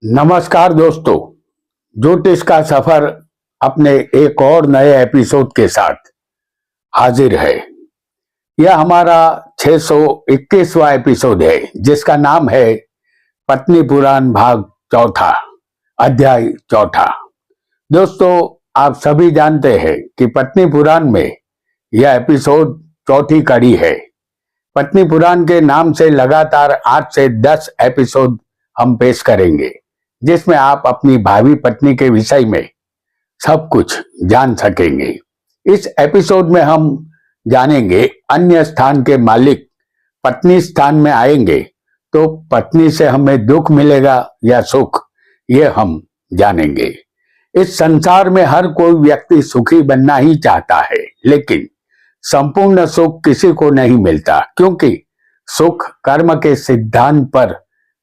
नमस्कार दोस्तों, ज्योतिष का सफर अपने एक और नए एपिसोड के साथ हाजिर है। यह हमारा 621वां एपिसोड है जिसका नाम है पत्नी पुराण भाग चौथा, अध्याय चौथा। दोस्तों, आप सभी जानते हैं कि पत्नी पुराण में यह एपिसोड चौथी कड़ी है। पत्नी पुराण के नाम से लगातार 8 से 10 एपिसोड हम पेश करेंगे जिसमें आप अपनी भावी पत्नी के विषय में सब कुछ जान सकेंगे। इस एपिसोड में हम जानेंगे अन्य स्थान के मालिक पत्नी स्थान में आएंगे तो पत्नी से हमें दुख मिलेगा या सुख, ये हम जानेंगे। इस संसार में हर कोई व्यक्ति सुखी बनना ही चाहता है, लेकिन संपूर्ण सुख किसी को नहीं मिलता क्योंकि सुख कर्म के सिद्धांत पर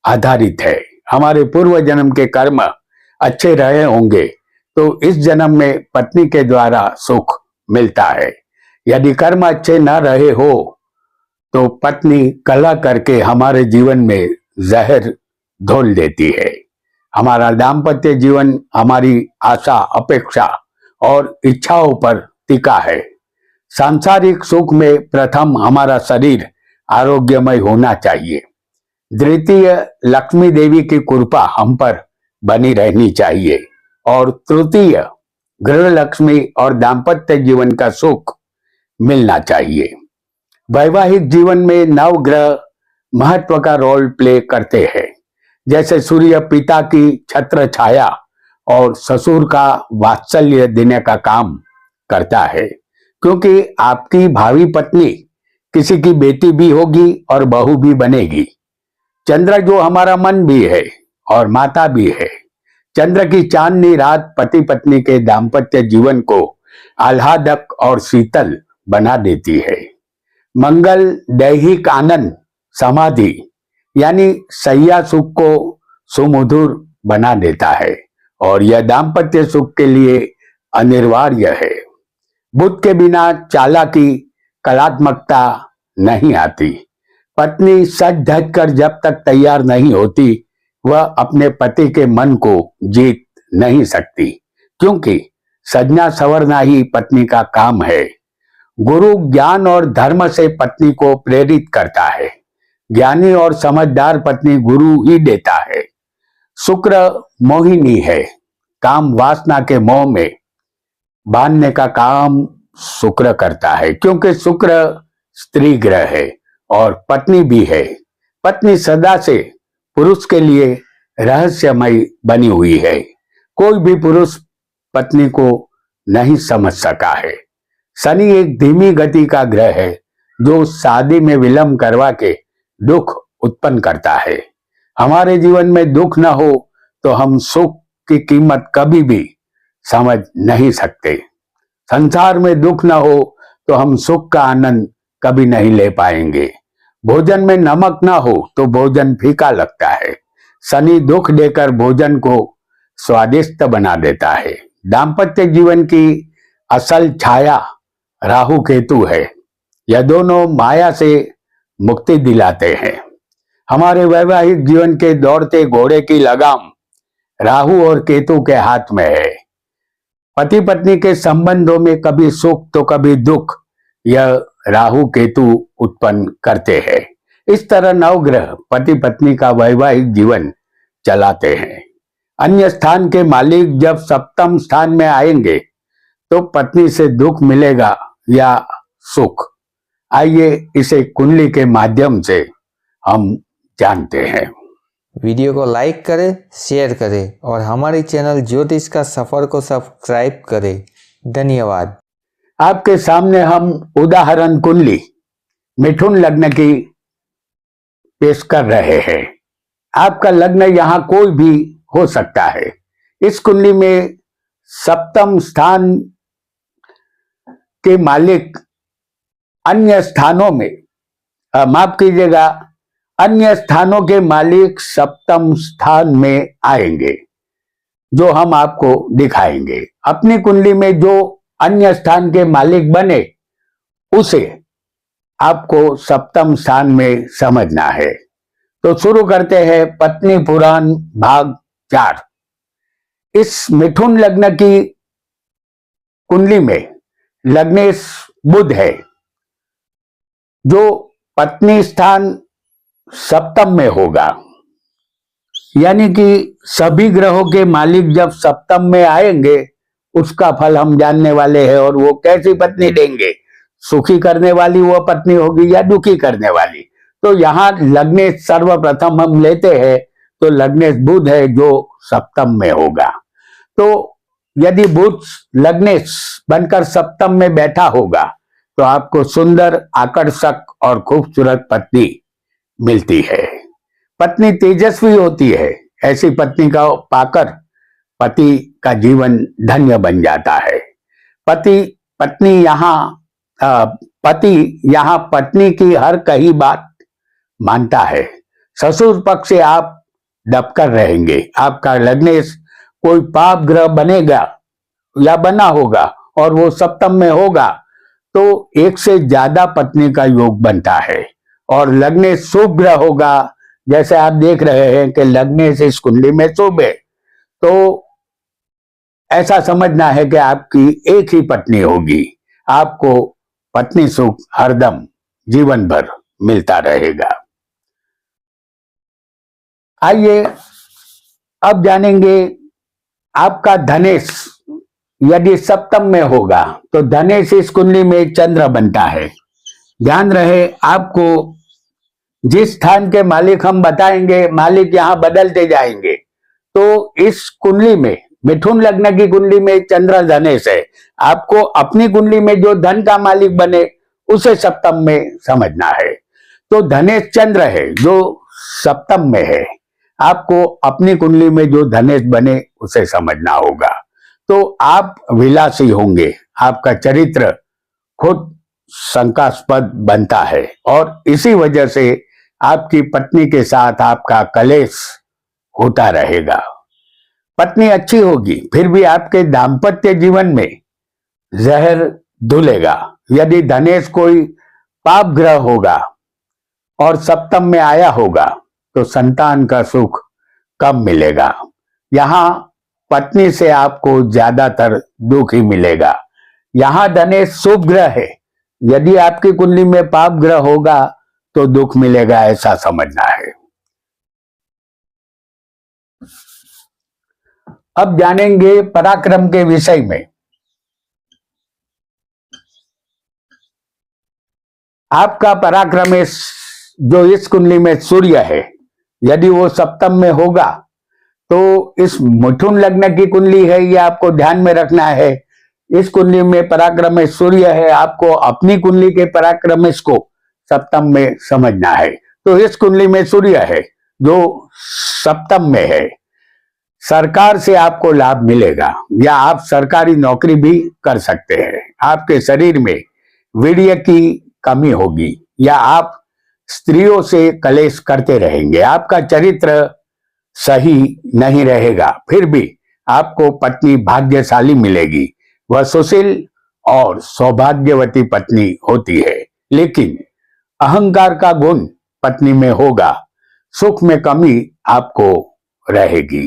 आधारित है। हमारे पूर्व जन्म के कर्म अच्छे रहे होंगे तो इस जन्म में पत्नी के द्वारा सुख मिलता है। यदि कर्म अच्छे न रहे हो तो पत्नी कलह करके हमारे जीवन में जहर घोल देती है। हमारा दाम्पत्य जीवन हमारी आशा, अपेक्षा और इच्छाओं पर टिका है। सांसारिक सुख में प्रथम हमारा शरीर आरोग्यमय होना चाहिए। द्वितीय, लक्ष्मी देवी की कृपा हम पर बनी रहनी चाहिए और तृतीय, गृह लक्ष्मी और दाम्पत्य जीवन का सुख मिलना चाहिए। वैवाहिक जीवन में नवग्रह महत्व का रोल प्ले करते हैं। जैसे सूर्य पिता की छत्र छाया और ससुर का वात्सल्य देने का काम करता है, क्योंकि आपकी भावी पत्नी किसी की बेटी भी होगी और बहू भी बनेगी। चंद्र जो हमारा मन भी है और माता भी है। चंद्र की चांदनी रात पति पत्नी के दाम्पत्य जीवन को आह्लादक और शीतल बना देती है। मंगल दैहिक आनंद समाधि यानी सैया सुख को सुमधुर बना देता है और यह दाम्पत्य सुख के लिए अनिवार्य है। बुध के बिना चालाकी, कलात्मकता नहीं आती। पत्नी सज धज कर जब तक तैयार नहीं होती वह अपने पति के मन को जीत नहीं सकती, क्योंकि सजना संवरना ही पत्नी का काम है। गुरु ज्ञान और धर्म से पत्नी को प्रेरित करता है। ज्ञानी और समझदार पत्नी गुरु ही देता है। शुक्र मोहिनी है। काम वासना के मोह में बांधने का काम शुक्र करता है, क्योंकि शुक्र स्त्री ग्रह है और पत्नी भी है। पत्नी सदा से पुरुष के लिए रहस्यमय बनी हुई है। कोई भी पुरुष पत्नी को नहीं समझ सका है। शनि एक धीमी गति का ग्रह है जो शादी में विलंब करवा के दुख उत्पन्न करता है। हमारे जीवन में दुख न हो तो हम सुख की कीमत कभी भी समझ नहीं सकते। संसार में दुख न हो तो हम सुख का आनंद कभी नहीं ले पाएंगे। भोजन में नमक ना हो तो भोजन फीका लगता है। शनि दुख देकर भोजन को स्वादिष्ट बना देता है। दाम्पत्य जीवन की असल छाया राहु केतु है। यह दोनों माया से मुक्ति दिलाते हैं। हमारे वैवाहिक जीवन के दौड़ते घोड़े की लगाम राहु और केतु के हाथ में है। पति पत्नी के संबंधों में कभी सुख तो कभी दुख यह राहु केतु उत्पन्न करते हैं। इस तरह नवग्रह पति पत्नी का वैवाहिक जीवन चलाते हैं। अन्य स्थान के मालिक जब सप्तम स्थान में आएंगे तो पत्नी से दुख मिलेगा या सुख, आइए इसे कुंडली के माध्यम से हम जानते हैं। वीडियो को लाइक करें, शेयर करें और हमारे चैनल ज्योतिष का सफर को सब्सक्राइब करें। धन्यवाद। आपके सामने हम उदाहरण कुंडली मिथुन लग्न की पेश कर रहे हैं। आपका लग्न यहाँ कोई भी हो सकता है। इस कुंडली में सप्तम स्थान के मालिक अन्य स्थानों में माफ कीजिएगा, अन्य स्थानों के मालिक सप्तम स्थान में आएंगे जो हम आपको दिखाएंगे। अपनी कुंडली में जो अन्य स्थान के मालिक बने उसे आपको सप्तम स्थान में समझना है। तो शुरू करते हैं पत्नी पुराण भाग 4। इस मिथुन लग्न की कुंडली में लग्नेश बुध है, जो पत्नी स्थान सप्तम में होगा। यानी कि सभी ग्रहों के मालिक जब सप्तम में आएंगे उसका फल हम जानने वाले हैं। और वो कैसी पत्नी देंगे, सुखी करने वाली वो पत्नी होगी या दुखी करने वाली। तो यहाँ लग्नेश सर्वप्रथम हम लेते हैं तो लग्नेश बुध है जो सप्तम में होगा। तो यदि बुध लग्नेश बनकर सप्तम में बैठा होगा तो आपको सुंदर, आकर्षक और खूबसूरत पत्नी मिलती है। पत्नी तेजस्वी होती है, ऐसी पत्नी का पाकर पति का जीवन धन्य बन जाता है। पति यहाँ पत्नी की हर कही बात मानता है। ससुर पक्ष से आप दबकर रहेंगे। आपका लग्नेश कोई पाप ग्रह बनेगा या बना होगा और वो सप्तम में होगा तो एक से ज्यादा पत्नी का योग बनता है। और लग्नेश शुभ ग्रह होगा, जैसे आप देख रहे हैं कि लग्नेश इस कुंडली में शुभ है, तो ऐसा समझना है कि आपकी एक ही पत्नी होगी। आपको पत्नी सुख हरदम जीवन भर मिलता रहेगा। आइए अब जानेंगे आपका धनेश यदि सप्तम में होगा तो धनेश इस कुंडली में चंद्र बनता है। ध्यान रहे, आपको जिस स्थान के मालिक हम बताएंगे, मालिक यहाँ बदलते जाएंगे। तो इस कुंडली में, मिथुन लग्न की कुंडली में चंद्र धनेश है। आपको अपनी कुंडली में जो धन का मालिक बने उसे सप्तम में समझना है। तो धनेश चंद्र है जो सप्तम में है। आपको अपनी कुंडली में जो धनेश बने उसे समझना होगा। तो आप विलासी होंगे, आपका चरित्र खुद शंकास्पद बनता है और इसी वजह से आपकी पत्नी के साथ आपका कलेश होता रहेगा। पत्नी अच्छी होगी फिर भी आपके दाम्पत्य जीवन में जहर घुलेगा। यदि धनेश कोई पाप ग्रह होगा और सप्तम में आया होगा तो संतान का सुख कम मिलेगा। यहाँ पत्नी से आपको ज्यादातर दुख ही मिलेगा। यहाँ धनेश शुभ ग्रह है, यदि आपकी कुंडली में पाप ग्रह होगा तो दुख मिलेगा, ऐसा समझना है। अब जानेंगे पराक्रम के विषय में। आपका पराक्रम जो इस कुंडली में सूर्य है, यदि वो सप्तम में होगा तो इस मिथुन लग्न की कुंडली है, ये आपको ध्यान में रखना है। इस कुंडली में पराक्रम सूर्य है, आपको अपनी कुंडली के पराक्रम को सप्तम में समझना है। तो इस कुंडली में सूर्य है जो सप्तम में है। सरकार से आपको लाभ मिलेगा या आप सरकारी नौकरी भी कर सकते हैं। आपके शरीर में वीर्य की कमी होगी या आप स्त्रियों से कलेश करते रहेंगे। आपका चरित्र सही नहीं रहेगा, फिर भी आपको पत्नी भाग्यशाली मिलेगी। वह सुशील और सौभाग्यवती पत्नी होती है, लेकिन अहंकार का गुण पत्नी में होगा। सुख में कमी आपको रहेगी।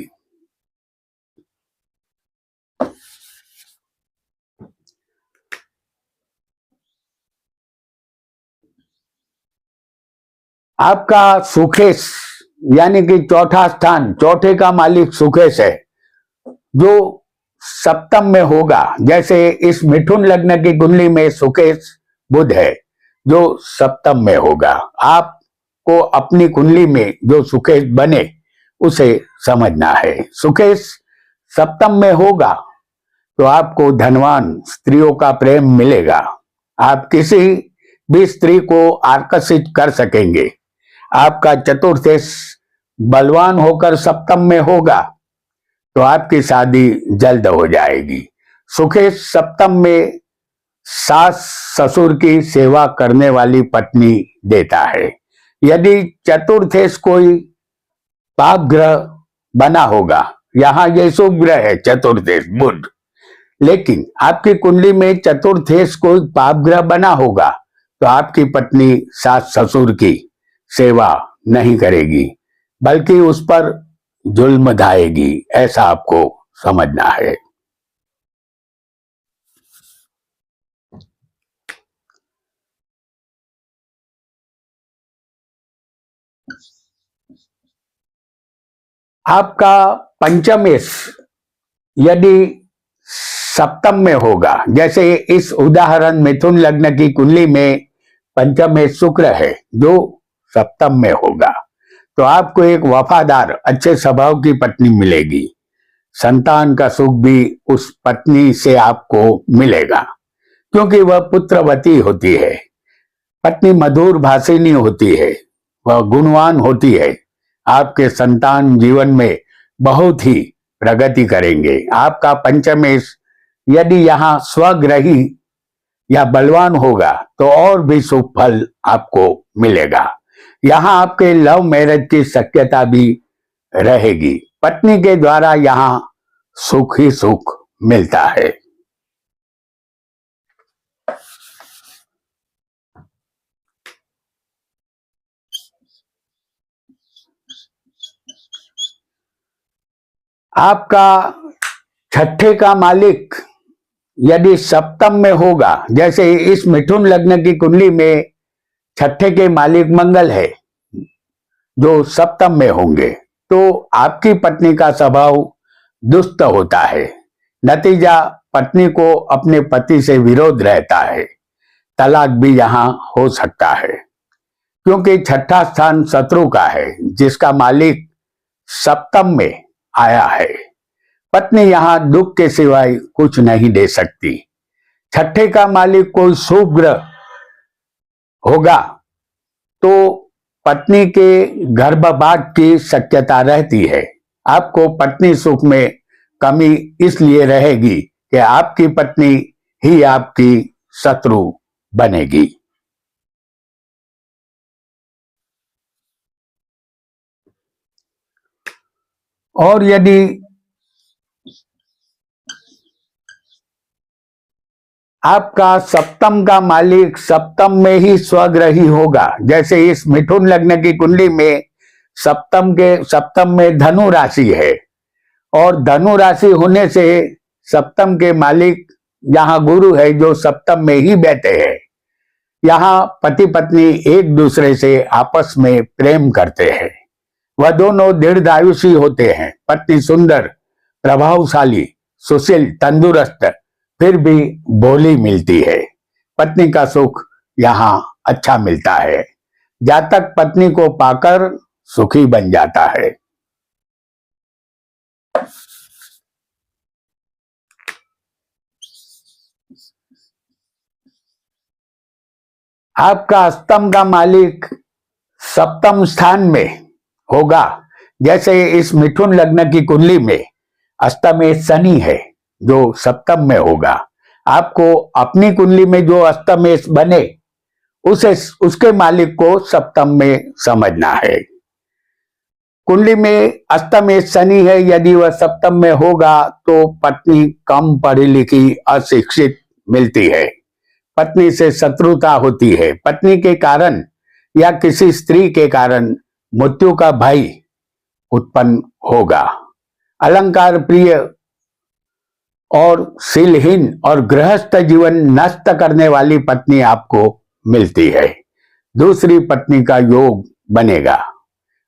आपका सुखेश यानी कि चौथा स्थान, चौथे का मालिक सुखेश है जो सप्तम में होगा। जैसे इस मिथुन लग्न की कुंडली में सुखेश बुध है जो सप्तम में होगा। आपको अपनी कुंडली में जो सुखेश बने उसे समझना है। सुखेश सप्तम में होगा तो आपको धनवान स्त्रियों का प्रेम मिलेगा। आप किसी भी स्त्री को आकर्षित कर सकेंगे। आपका चतुर्थेश बलवान होकर सप्तम में होगा तो आपकी शादी जल्द हो जाएगी। सुखेश सप्तम में सास ससुर की सेवा करने वाली पत्नी देता है। यदि चतुर्थेश कोई पाप ग्रह बना होगा, यहाँ ये शुभ ग्रह है चतुर्थेश बुध, लेकिन आपकी कुंडली में चतुर्थेश कोई पाप ग्रह बना होगा तो आपकी पत्नी सास ससुर की सेवा नहीं करेगी, बल्कि उस पर जुल्म ढाएगी, ऐसा आपको समझना है। आपका पंचमेश यदि सप्तम में होगा, जैसे इस उदाहरण मिथुन लग्न की कुंडली में पंचमेश शुक्र है जो सप्तम में होगा, तो आपको एक वफादार अच्छे स्वभाव की पत्नी मिलेगी। संतान का सुख भी उस पत्नी से आपको मिलेगा, क्योंकि वह पुत्रवती होती है। पत्नी मधुर भाषिणी होती है, वह गुणवान होती है। आपके संतान जीवन में बहुत ही प्रगति करेंगे। आपका पंचमेश यदि यहाँ स्वग्रही या बलवान होगा तो और भी शुभ फल आपको मिलेगा। यहाँ आपके लव मैरिज की शक्यता भी रहेगी। पत्नी के द्वारा यहाँ सुख ही सुख मिलता है। आपका छठे का मालिक यदि सप्तम में होगा, जैसे इस मिथुन लग्न की कुंडली में छठे के मालिक मंगल है जो सप्तम में होंगे, तो आपकी पत्नी का स्वभाव दुष्ट होता है। नतीजा पत्नी को अपने पति से विरोध रहता है। तलाक भी यहां हो सकता है, क्योंकि छठा स्थान शत्रु का है जिसका मालिक सप्तम में आया है। पत्नी यहां दुख के सिवाय कुछ नहीं दे सकती। छठे का मालिक कोई शुभ ग्रह होगा तो पत्नी के गर्भपात की शक्यता रहती है। आपको पत्नी सुख में कमी इसलिए रहेगी कि आपकी पत्नी ही आपकी शत्रु बनेगी। और यदि आपका सप्तम का मालिक सप्तम में ही स्वग्रही होगा, जैसे इस मिथुन लग्न की कुंडली में सप्तम में धनु राशि है, और धनु राशि होने से सप्तम के मालिक यहाँ गुरु है जो सप्तम में ही बैठे हैं। यहाँ पति पत्नी एक दूसरे से आपस में प्रेम करते हैं। वह दोनों दीर्घायुषी होते हैं। पत्नी सुंदर, प्रभावशाली, सुशील, तंदुरुस्त, फिर भी भोली मिलती है। पत्नी का सुख यहाँ अच्छा मिलता है। जातक पत्नी को पाकर सुखी बन जाता है। आपका अष्टम का मालिक सप्तम स्थान में होगा, जैसे इस मिथुन लग्न की कुंडली में अष्टम में शनि है जो सप्तम में होगा। आपको अपनी कुंडली में जो अष्टमेश बने उसे उसके मालिक को सप्तम में समझना है। कुंडली में अष्टमेश शनि है, यदि वह सप्तम में होगा तो पत्नी कम पढ़ी लिखी अशिक्षित मिलती है। पत्नी से शत्रुता होती है। पत्नी के कारण या किसी स्त्री के कारण मृत्यु का भय उत्पन्न होगा। अलंकार प्रिय और शीलहीन और गृहस्थ जीवन नष्ट करने वाली पत्नी आपको मिलती है। दूसरी पत्नी का योग बनेगा।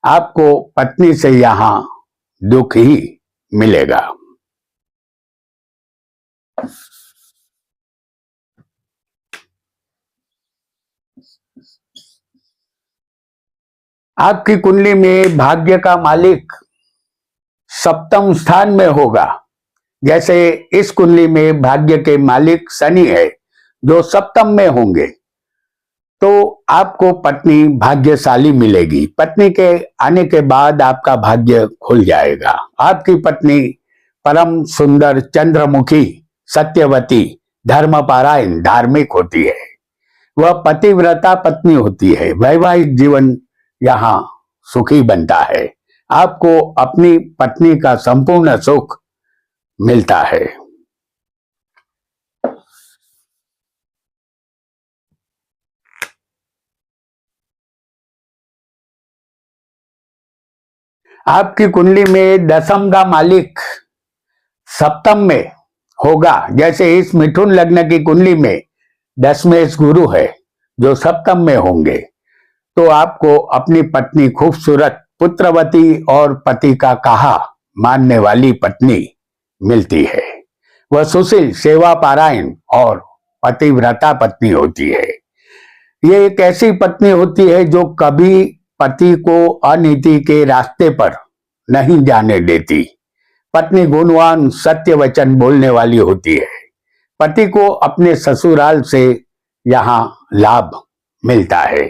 आपको पत्नी से यहां दुख ही मिलेगा। आपकी कुंडली में भाग्य का मालिक सप्तम स्थान में होगा, जैसे इस कुंडली में भाग्य के मालिक शनि है जो सप्तम में होंगे, तो आपको पत्नी भाग्यशाली मिलेगी। पत्नी के आने के बाद आपका भाग्य खुल जाएगा। आपकी पत्नी परम सुंदर, चंद्रमुखी, सत्यवती, धर्मपरायण, धार्मिक होती है। वह पतिव्रता पत्नी होती है। वैवाहिक जीवन यहाँ सुखी बनता है। आपको अपनी पत्नी का संपूर्ण सुख मिलता है। आपकी कुंडली में दशम का मालिक सप्तम में होगा। जैसे इस मिथुन लग्न की कुंडली में दशमेश गुरु है जो सप्तम में होंगे, तो आपको अपनी पत्नी खूबसूरत, पुत्रवती और पति का कहा मानने वाली पत्नी मिलती है। वह सुशील, सेवा पारायण और पतिव्रता पत्नी होती है। ये एक ऐसी पत्नी होती है जो कभी पति को अनीति के रास्ते पर नहीं जाने देती। पत्नी गुणवान, सत्य वचन बोलने वाली होती है। पति को अपने ससुराल से यहाँ लाभ मिलता है।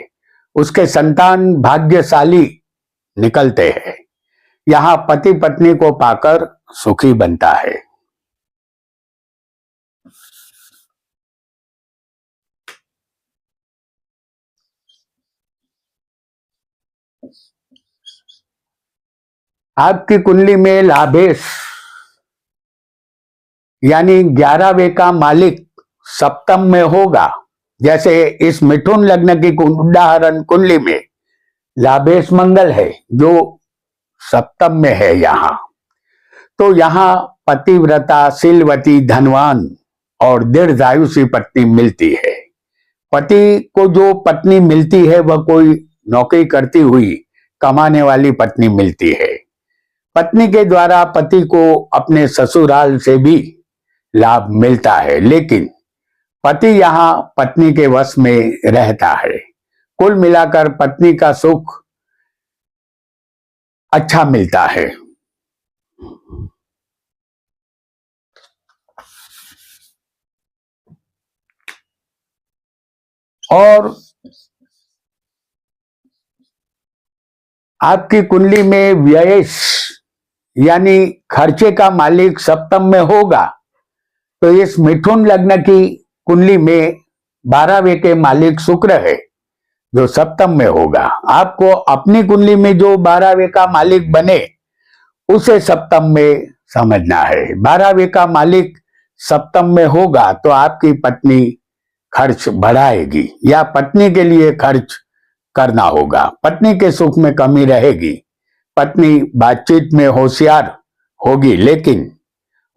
उसके संतान भाग्यशाली निकलते हैं। यहाँ पति पत्नी को पाकर सुखी बनता है। आपकी कुंडली में लाभेश यानी 11वें का मालिक सप्तम में होगा। जैसे इस मिथुन लग्न की उदाहरण कुंडली में लाभेश मंगल है जो सप्तम में है यहाँ, तो यहाँ पतिव्रता, शीलवती, धनवान और दीर्घायुषी पत्नी मिलती है। पति को जो पत्नी मिलती है वह कोई नौकरी करती हुई कमाने वाली पत्नी मिलती है। पत्नी के द्वारा पति को अपने ससुराल से भी लाभ मिलता है, लेकिन पति यहाँ पत्नी के वश में रहता है। कुल मिलाकर पत्नी का सुख अच्छा मिलता है। और आपकी कुंडली में व्ययेश यानी खर्चे का मालिक सप्तम में होगा, तो इस मिथुन लग्न की कुंडली में 12वें के मालिक शुक्र है जो सप्तम में होगा। आपको अपनी कुंडली में जो 12वें का मालिक बने उसे सप्तम में समझना है। 12वें का मालिक सप्तम में होगा तो आपकी पत्नी खर्च बढ़ाएगी या पत्नी के लिए खर्च करना होगा। पत्नी के सुख में कमी रहेगी। पत्नी बातचीत में होशियार होगी, लेकिन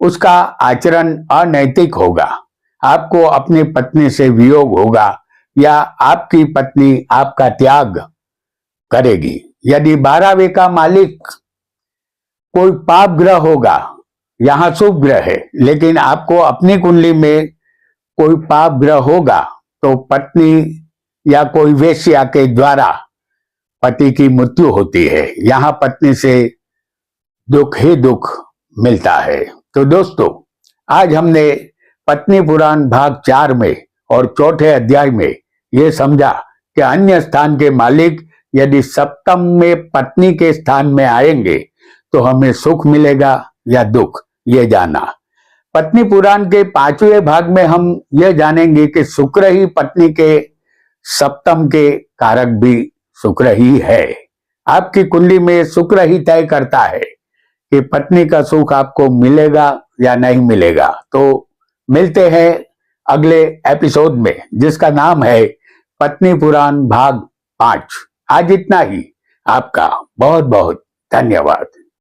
उसका आचरण अनैतिक होगा। आपको अपनी पत्नी से वियोग होगा या आपकी पत्नी आपका त्याग करेगी। यदि 12वें का मालिक कोई पाप ग्रह होगा, यहाँ शुभ ग्रह है, लेकिन आपको अपनी कुंडली में कोई पाप ग्रह होगा तो पत्नी या कोई वेश्या के द्वारा पति की मृत्यु होती है। यहाँ पत्नी से दुख ही दुख मिलता है। तो दोस्तों, आज हमने पत्नी पुराण भाग 4 में और चौथे अध्याय में ये समझा कि अन्य स्थान के मालिक यदि सप्तम में पत्नी के स्थान में आएंगे तो हमें सुख मिलेगा या दुख, ये जाना। पत्नी पुराण के 5वें भाग में हम यह जानेंगे कि शुक्र ही पत्नी के सप्तम के कारक भी शुक्र ही है। आपकी कुंडली में शुक्र ही तय करता है कि पत्नी का सुख आपको मिलेगा या नहीं मिलेगा। तो मिलते हैं अगले एपिसोड में जिसका नाम है पत्नी पुराण भाग 5। आज इतना ही। आपका बहुत बहुत धन्यवाद।